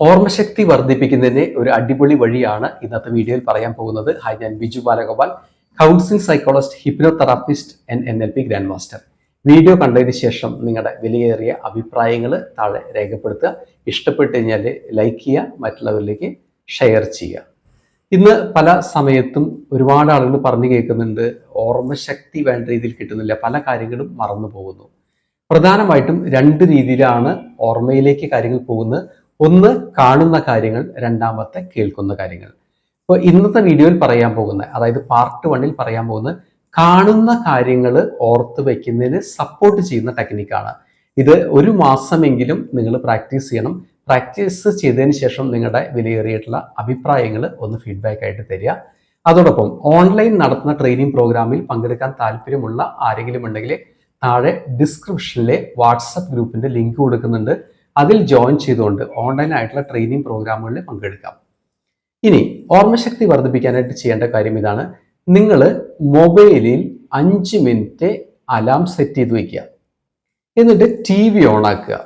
ഓർമ്മശക്തി വർദ്ധിപ്പിക്കുന്നതിന് ഒരു അടിപൊളി വഴിയാണ് ഇന്നത്തെ വീഡിയോയിൽ പറയാൻ പോകുന്നത്. ഹായ്, ഞാൻ Biju Balagopal, counselling psychologist, hypnotherapist and NLP grand master. Video കണ്ടതിന് ശേഷം നിങ്ങളുടെ വിലയേറിയ അഭിപ്രായങ്ങൾ താഴെ രേഖപ്പെടുത്തുക. ഇഷ്ടപ്പെട്ട് കഴിഞ്ഞാൽ ലൈക്ക് ചെയ്യുക, മറ്റുള്ളവരിലേക്ക് ഷെയർ ചെയ്യുക. ഇന്ന് പല സമയത്തും ഒരുപാട് ആളുകൾ പറഞ്ഞു കേൾക്കുന്നുണ്ട്, ഓർമ്മശക്തി വേണ്ട രീതിയിൽ കിട്ടുന്നില്ല, പല കാര്യങ്ങളും മറന്നു പോകുന്നു. പ്രധാനമായിട്ടും രണ്ട് രീതിയിലാണ് ഓർമ്മയിലേക്ക് കാര്യങ്ങൾ പോകുന്നത്. ഒന്ന് കാണുന്ന കാര്യങ്ങൾ, രണ്ടാമത്തെ കേൾക്കുന്ന കാര്യങ്ങൾ. ഇപ്പോൾ ഇന്നത്തെ വീഡിയോയിൽ പറയാൻ പോകുന്ന, അതായത് പാർട്ട് 1 പറയാൻ പോകുന്നത് കാണുന്ന കാര്യങ്ങൾ ഓർത്ത് വയ്ക്കുന്നതിന് സപ്പോർട്ട് ചെയ്യുന്ന ടെക്നിക്കാണ്. ഇത് ഒരു മാസമെങ്കിലും നിങ്ങൾ പ്രാക്ടീസ് ചെയ്യണം. പ്രാക്ടീസ് ചെയ്തതിന് ശേഷം നിങ്ങളുടെ വിലയേറിയിട്ടുള്ള അഭിപ്രായങ്ങൾ ഒന്ന് ഫീഡ്ബാക്ക് ആയിട്ട് തരിക. അതോടൊപ്പം ഓൺലൈൻ നടത്തുന്ന ട്രെയിനിങ് പ്രോഗ്രാമിൽ പങ്കെടുക്കാൻ താല്പര്യമുള്ള ആരെങ്കിലും ഉണ്ടെങ്കിൽ താഴെ ഡിസ്ക്രിപ്ഷനിലെ വാട്സപ്പ് ഗ്രൂപ്പിന്റെ ലിങ്ക് കൊടുക്കുന്നുണ്ട്. അതിൽ ജോയിൻ ചെയ്തുകൊണ്ട് ഓൺലൈൻ ആയിട്ടുള്ള ട്രെയിനിങ് പ്രോഗ്രാമുകളിൽ പങ്കെടുക്കാം. ഇനി ഓർമ്മശക്തി വർദ്ധിപ്പിക്കാനായിട്ട് ചെയ്യേണ്ട കാര്യം ഇതാണ്. നിങ്ങൾ മൊബൈലിൽ 5 മിനിറ്റ് അലാം സെറ്റ് ചെയ്ത് വയ്ക്കുക. എന്നിട്ട് TV ഓൺ ആക്കുക.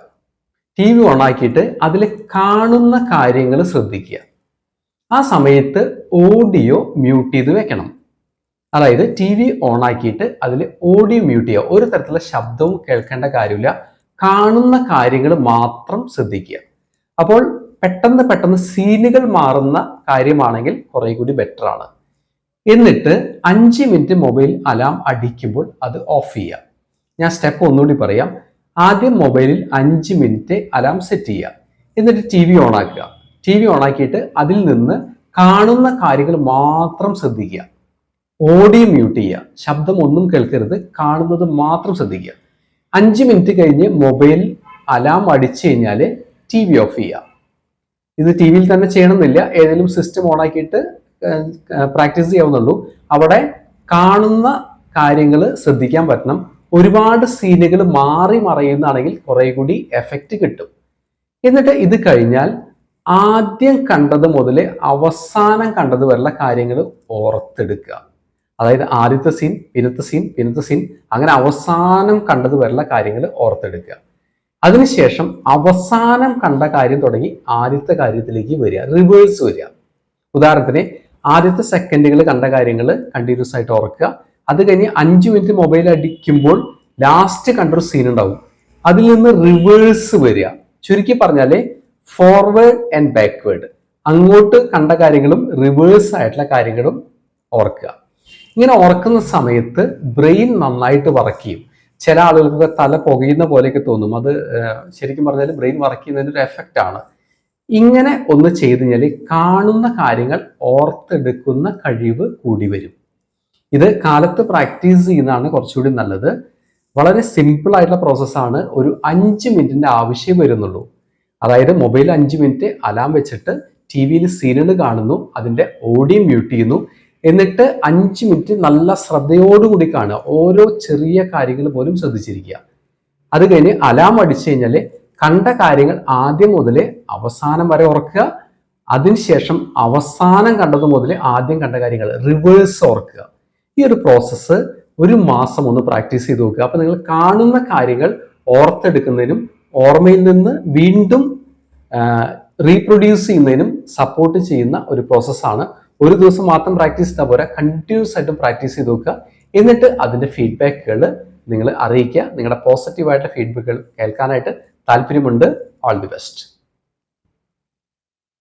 TV ഓൺ ആക്കിയിട്ട് അതിൽ കാണുന്ന കാര്യങ്ങൾ ശ്രദ്ധിക്കുക. ആ സമയത്ത് ഓഡിയോ മ്യൂട്ട് ചെയ്ത് വെക്കണം. അതായത് TV ഓൺ ആക്കിയിട്ട് അതിൽ ഓഡിയോ മ്യൂട്ട് ചെയ്യുക. ഒരു തരത്തിലുള്ള ശബ്ദവും കേൾക്കേണ്ട കാര്യമില്ല, കാണുന്ന കാര്യങ്ങൾ മാത്രം ശ്രദ്ധിക്കുക. അപ്പോൾ പെട്ടെന്ന് സീനുകൾ മാറുന്ന കാര്യമാണെങ്കിൽ കുറെ കൂടി ബെറ്റർ ആണ്. എന്നിട്ട് 5 മിനിറ്റ് മൊബൈൽ അലാം അടിക്കുമ്പോൾ അത് ഓഫ് ചെയ്യുക. ഞാൻ സ്റ്റെപ്പ് ഒന്നുകൂടി പറയാം. ആദ്യം മൊബൈലിൽ 5 മിനിറ്റ് അലാം സെറ്റ് ചെയ്യുക. എന്നിട്ട് TV ഓൺ ആക്കുക. TV ഓൺ ആക്കിയിട്ട് അതിൽ നിന്ന് കാണുന്ന കാര്യങ്ങൾ മാത്രം ശ്രദ്ധിക്കുക. ഓഡിയോ മ്യൂട്ട് ചെയ്യുക. ശബ്ദം ഒന്നും കേൾക്കരുത്, കാണുന്നത് മാത്രം ശ്രദ്ധിക്കുക. 5 മിനിറ്റ് കഴിഞ്ഞ് മൊബൈൽ അലാം അടിച്ചു കഴിഞ്ഞാൽ TV ഓഫ് ചെയ്യുക. ഇത് TVയിൽ തന്നെ ചെയ്യണമെന്നില്ല, ഏതെങ്കിലും സിസ്റ്റം ഓൺ ആക്കിയിട്ട് പ്രാക്ടീസ് ചെയ്യാവുന്നുള്ളൂ. അവിടെ കാണുന്ന കാര്യങ്ങൾ ശ്രദ്ധിക്കാൻ പറ്റണം. ഒരുപാട് സീനുകൾ മാറി മറയുന്നതാണെങ്കിൽ കുറെ കൂടി എഫക്റ്റ് കിട്ടും. എന്നിട്ട് ഇത് കഴിഞ്ഞാൽ ആദ്യം കണ്ടത് മുതൽ അവസാനം കണ്ടത് വരെയുള്ള കാര്യങ്ങൾ ഓർത്തെടുക്കുക. അതായത് ആദ്യത്തെ സീൻ, പിന്നത്തെ സീൻ, അങ്ങനെ അവസാനം കണ്ടത് വരെയുള്ള കാര്യങ്ങൾ ഓർത്തെടുക്കുക. അതിനുശേഷം അവസാനം കണ്ട കാര്യം തുടങ്ങി ആദ്യത്തെ കാര്യത്തിലേക്ക് വരിക, റിവേഴ്സ് വരിക. ഉദാഹരണത്തിന് ആദ്യത്തെ സെക്കൻഡുകൾ കണ്ട കാര്യങ്ങൾ കണ്ടിന്യൂസ് ആയിട്ട് ഓർക്കുക. അത് കഴിഞ്ഞ് 5 മിനിറ്റ് മൊബൈൽ അടിക്കുമ്പോൾ ലാസ്റ്റ് കണ്ടൊരു സീൻ ഉണ്ടാവും, അതിൽ നിന്ന് റിവേഴ്സ് വരിക. ചുരുക്കി പറഞ്ഞാൽ ഫോർവേഡ് ആൻഡ് ബാക്ക്വേർഡ്, അങ്ങോട്ട് കണ്ട കാര്യങ്ങളും റിവേഴ്സ് ആയിട്ടുള്ള കാര്യങ്ങളും ഓർക്കുക. ഇങ്ങനെ ഓർക്കുന്ന സമയത്ത് ബ്രെയിൻ നന്നായിട്ട് വർക്ക് ചെയ്യും. ചില ആളുകൾക്ക് തല പുകയുന്ന പോലെയൊക്കെ തോന്നും. അത് ശരിക്കും പറഞ്ഞാൽ ബ്രെയിൻ വർക്ക് ചെയ്യുന്നതിൻ്റെ ഒരു എഫക്റ്റ് ആണ്. ഇങ്ങനെ ഒന്ന് ചെയ്ത് കഴിഞ്ഞാൽ കാണുന്ന കാര്യങ്ങൾ ഓർത്തെടുക്കുന്ന കഴിവ് കൂടി വരും. ഇത് കാലത്ത് പ്രാക്ടീസ് ചെയ്യുന്നതാണ് കുറച്ചുകൂടി നല്ലത്. വളരെ സിമ്പിൾ ആയിട്ടുള്ള പ്രോസസ്സാണ്. ഒരു 5 മിനിറ്റിന്റെ ആവശ്യം വരുന്നുള്ളൂ. അതായത് മൊബൈൽ 5 മിനിറ്റ് അലാം വെച്ചിട്ട് TV സീനുകൾ കാണുന്നു, അതിന്റെ ഓഡിയോ മ്യൂട്ട് ചെയ്യുന്നു. എന്നിട്ട് 5 മിനിറ്റ് നല്ല ശ്രദ്ധയോടുകൂടി കാണുക. ഓരോ ചെറിയ കാര്യങ്ങൾ പോലും ശ്രദ്ധിച്ചിരിക്കുക. അത് കഴിഞ്ഞ് അലാം അടിച്ചു കഴിഞ്ഞാൽ കണ്ട കാര്യങ്ങൾ ആദ്യം മുതൽ അവസാനം വരെ ഓർക്കുക. അതിനുശേഷം അവസാനം കണ്ടത് മുതൽ ആദ്യം കണ്ട കാര്യങ്ങൾ റിവേഴ്സ് ഓർക്കുക. ഈ ഒരു പ്രോസസ്സ് ഒരു മാസം ഒന്ന് പ്രാക്ടീസ് ചെയ്ത് നോക്കുക. അപ്പൊ നിങ്ങൾ കാണുന്ന കാര്യങ്ങൾ ഓർത്തെടുക്കുന്നതിനും ഓർമ്മയിൽ നിന്ന് വീണ്ടും റീപ്രൊഡ്യൂസ് ചെയ്യുന്നതിനും സപ്പോർട്ട് ചെയ്യുന്ന ഒരു പ്രോസസ്സാണ്. ഒരു ദിവസം മാത്രം പ്രാക്ടീസ് ചെയ്താൽ പോരാ, കണ്ടിന്യൂസ് ആയിട്ടും പ്രാക്ടീസ് ചെയ്ത് നോക്കുക. എന്നിട്ട് അതിന്റെ ഫീഡ്ബാക്കുകൾ നിങ്ങൾ അറിയിക്കുക. നിങ്ങളുടെ പോസിറ്റീവായിട്ടുള്ള ഫീഡ്ബാക്കുകൾ കേൾക്കാനായിട്ട് താല്പര്യമുണ്ട്. All the best.